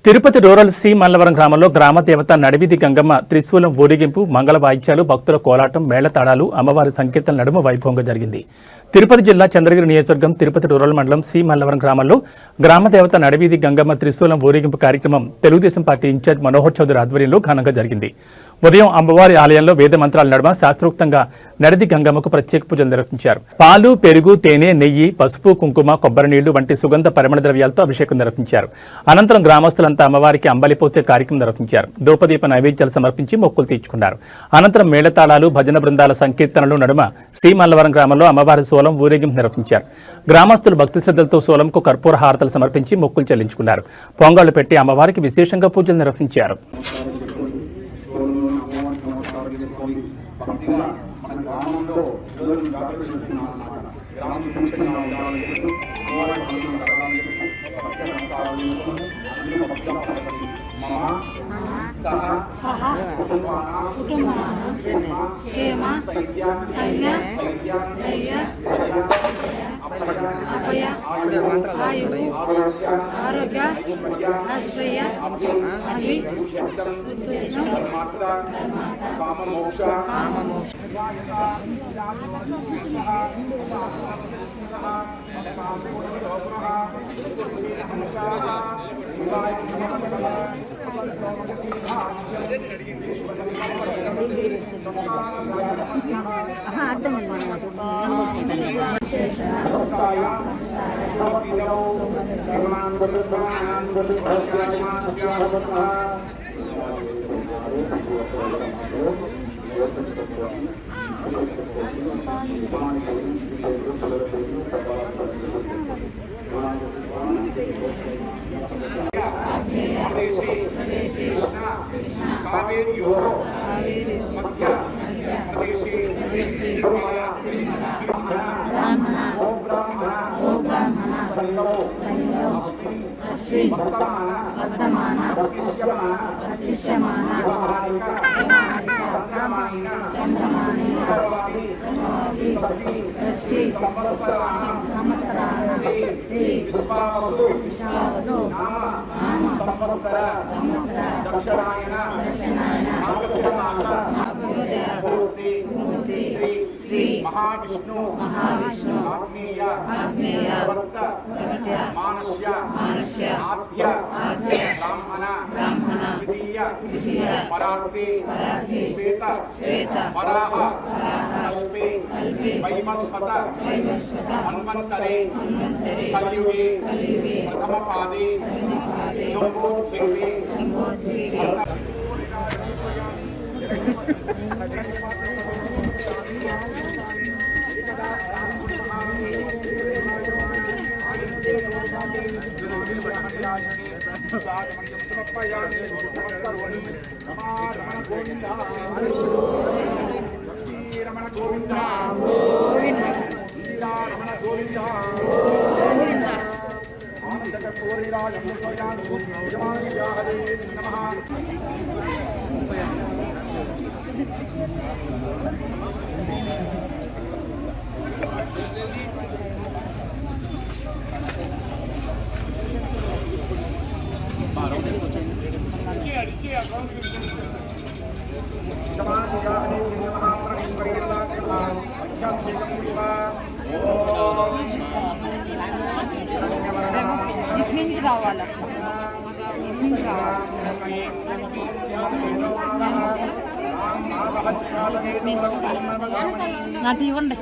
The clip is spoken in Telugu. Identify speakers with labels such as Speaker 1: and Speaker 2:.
Speaker 1: తిరుపతి రూరల్ సి మల్లవరం గ్రామంలో గ్రామ దేవత నడివిది గంగమ్మ త్రిశూలం ఊరేగింపు మంగళ వాయిద్యాలు భక్తుల కోలాటం మేళతాళాలు అమ్మవారి సంకీర్తన నడుమ వైభవంగా జరిగింది. తిరుపతి జిల్లా చంద్రగిరి నియోజకవర్గం తిరుపతి రూరల్ మండలం సి మల్లవరం గ్రామంలో గ్రామ దేవత నడివిది గంగమ్మ త్రిశూలం ఊరేగింపు కార్యక్రమం తెలుగుదేశం పార్టీ ఇన్ఛార్జ్ మనోహర్ చౌదరి ఆధ్వర్యంలో ఘనంగా జరిగింది. ఉదయం అమ్మవారి ఆలయంలో వేద మంత్రాల నడుమ శాస్త్రోక్తంగా నడిది గంగమ్మకు ప్రత్యేక పూజలు నిర్వహించారు. పాలు, పెరుగు, తేనె, నెయ్యి, పసుపు, కుంకుమ, కొబ్బరి నీళ్లు వంటి సుగంధ పరిమళ ద్రవ్యాలతో అభిషేకం నిర్వహించారు. అనంతరం గ్రామస్తులంతా అమ్మవారికి అంబలిపోసే కార్యక్రమం నిర్వహించారు. ధూపదీప నైవేద్యాలు సమర్పించి మొక్కులు తీర్చుకున్నారు. అనంతరం మేళతాళాలు, భజన బృందాల సంకీర్తనలు నడుమ సి మల్లవరం గ్రామంలో అమ్మవారి సోలం ఊరేగింపు నిర్వహించారు. గ్రామస్తులు భక్తి శ్రద్ధలతో సోలంకు కర్పూర హారతలు సమర్పించి మొక్కులు చెల్లించుకున్నారు. పొంగళ్లు పెట్టి అమ్మవారికి విశేషంగా పూజలు నిర్వహించారు.
Speaker 2: ఆరోగ్య ఆశ్రయ కామమోక్ష మహావిష్ణు ఆగ్నేయ మానస్య ఆద్య బ్రాహ్మణ ద్వితీయ పరార్తే శ్వేత వరాహ కల్పే వైవస్వత మన్వంతరే కలియుగే ప్రథమ పాదే జంబోద్వీపే
Speaker 3: నుంచి రావాలి నుంచి రావాలి నాకు ఇవ్వండి